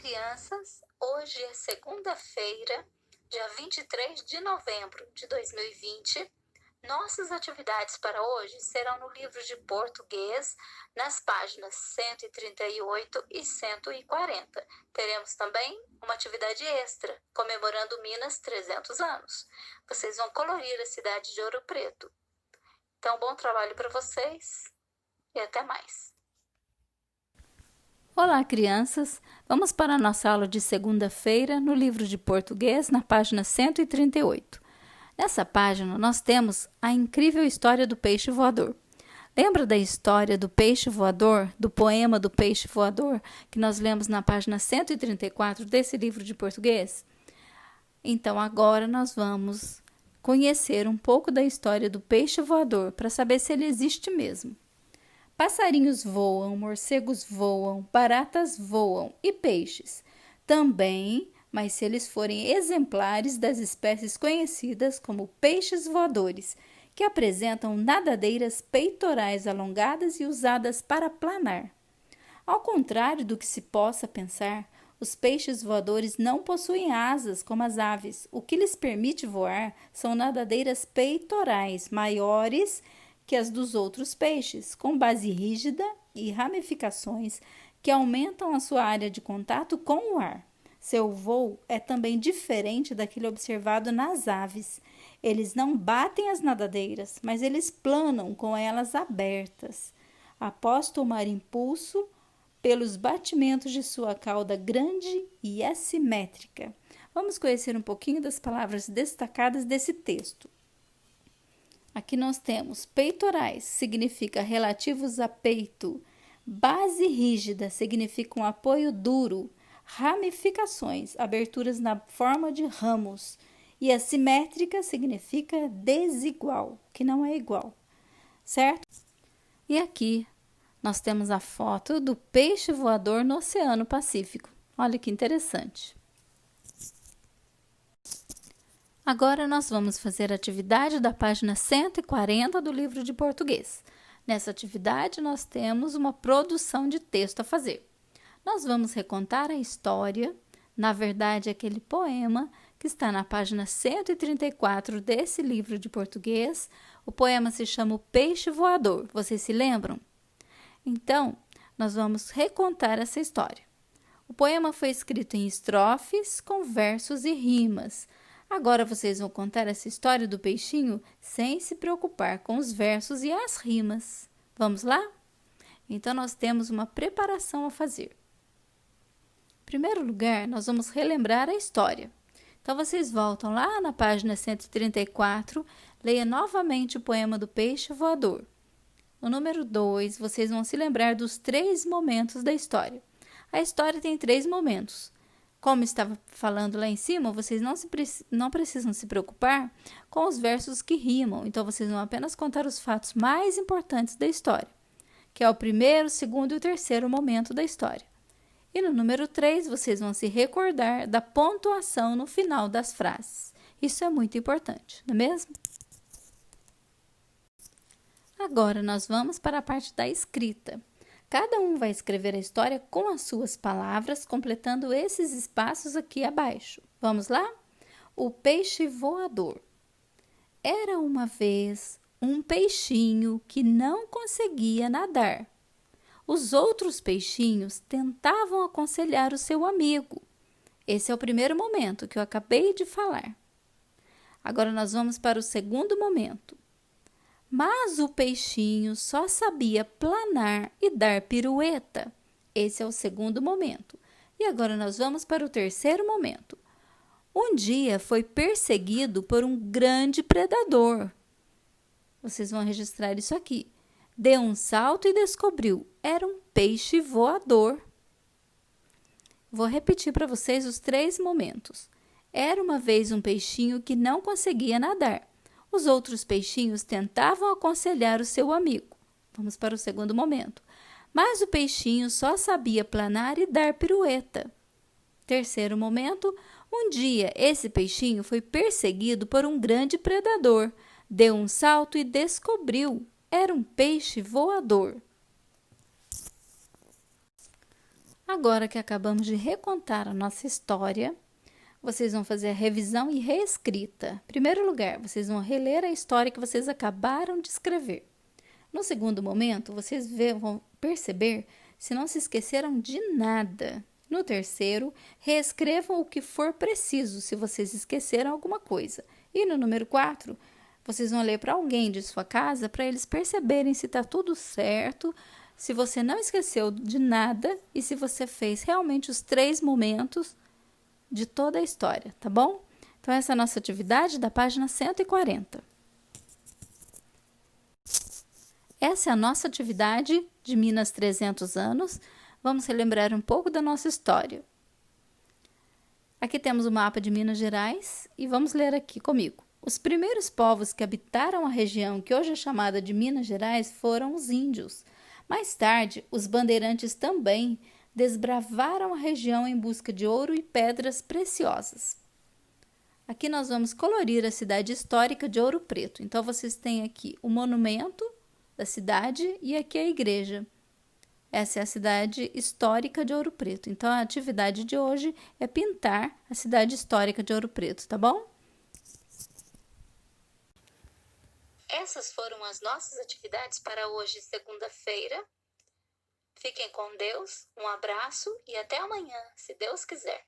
crianças! Hoje é segunda-feira, dia 23 de novembro de 2020. Nossas atividades para hoje serão no livro de português, nas páginas 138 e 140. Teremos também uma atividade extra, comemorando Minas 300 anos. Vocês vão colorir a cidade de Ouro Preto. Então, bom trabalho para vocês e até mais! Olá, crianças! Vamos para a nossa aula de segunda-feira no livro de português, na página 138. Nessa página, nós temos a incrível história do peixe voador. Lembra da história do peixe voador, do poema do peixe voador, que nós lemos na página 134 desse livro de português? Então, agora nós vamos conhecer um pouco da história do peixe voador, para saber se ele existe mesmo. Passarinhos voam, morcegos voam, baratas voam e peixes também, mas se eles forem exemplares das espécies conhecidas como peixes voadores, que apresentam nadadeiras peitorais alongadas e usadas para planar. Ao contrário do que se possa pensar, os peixes voadores não possuem asas como as aves. O que lhes permite voar são nadadeiras peitorais maiores que as dos outros peixes, com base rígida e ramificações que aumentam a sua área de contato com o ar. Seu voo é também diferente daquele observado nas aves. Eles não batem as nadadeiras, mas eles planam com elas abertas, após tomar impulso pelos batimentos de sua cauda grande e assimétrica. Vamos conhecer um pouquinho das palavras destacadas desse texto. Aqui nós temos peitorais, significa relativos a peito. Base rígida, significa um apoio duro. Ramificações, aberturas na forma de ramos. E assimétrica significa desigual, que não é igual, certo? E aqui nós temos a foto do peixe voador no Oceano Pacífico. Olha que interessante. Agora nós vamos fazer a atividade da página 140 do livro de português. Nessa atividade nós temos uma produção de texto a fazer. Nós vamos recontar a história, na verdade aquele poema que está na página 134 desse livro de português. O poema se chama O Peixe Voador. Vocês se lembram? Então, nós vamos recontar essa história. O poema foi escrito em estrofes, com versos e rimas. Agora vocês vão contar essa história do peixinho sem se preocupar com os versos e as rimas. Vamos lá? Então, nós temos uma preparação a fazer. Em primeiro lugar, nós vamos relembrar a história. Então, vocês voltam lá na página 134, leia novamente o poema do peixe voador. No número 2, vocês vão se lembrar dos 3 momentos da história. A história tem 3 momentos. Como estava falando lá em cima, vocês não precisam se preocupar com os versos que rimam. Então, vocês vão apenas contar os fatos mais importantes da história, que é o primeiro, segundo e o terceiro momento da história. E no número 3, vocês vão se recordar da pontuação no final das frases. Isso é muito importante, não é mesmo? Agora, nós vamos para a parte da escrita. Cada um vai escrever a história com as suas palavras, completando esses espaços aqui abaixo. Vamos lá? O peixe voador. Era uma vez um peixinho que não conseguia nadar. Os outros peixinhos tentavam aconselhar o seu amigo. Esse é o primeiro momento que eu acabei de falar. Agora nós vamos para o segundo momento. Mas o peixinho só sabia planar e dar pirueta. Esse é o segundo momento. E agora nós vamos para o terceiro momento. Um dia foi perseguido por um grande predador. Vocês vão registrar isso aqui. Deu um salto e descobriu. Era um peixe voador. Vou repetir para vocês os 3 momentos. Era uma vez um peixinho que não conseguia nadar. Os outros peixinhos tentavam aconselhar o seu amigo. Vamos para o segundo momento. Mas o peixinho só sabia planar e dar pirueta. Terceiro momento. Um dia, esse peixinho foi perseguido por um grande predador. Deu um salto e descobriu. Era um peixe voador. Agora que acabamos de recontar a nossa história, vocês vão fazer a revisão e reescrita. Em primeiro lugar, vocês vão reler a história que vocês acabaram de escrever. No segundo momento, vocês vão perceber se não se esqueceram de nada. No terceiro, reescrevam o que for preciso, se vocês esqueceram alguma coisa. E no número 4, vocês vão ler para alguém de sua casa para eles perceberem se está tudo certo, se você não esqueceu de nada e se você fez realmente os 3 momentos de toda a história, tá bom? Então, essa é a nossa atividade da página 140. Essa é a nossa atividade de Minas 300 anos. Vamos relembrar um pouco da nossa história. Aqui temos o mapa de Minas Gerais e vamos ler aqui comigo. Os primeiros povos que habitaram a região que hoje é chamada de Minas Gerais foram os índios. Mais tarde, os bandeirantes também desbravaram a região em busca de ouro e pedras preciosas. Aqui nós vamos colorir a cidade histórica de Ouro Preto. Então, vocês têm aqui o monumento da cidade e aqui a igreja. Essa é a cidade histórica de Ouro Preto. Então, a atividade de hoje é pintar a cidade histórica de Ouro Preto, tá bom? Essas foram as nossas atividades para hoje, segunda-feira. Fiquem com Deus, um abraço e até amanhã, se Deus quiser.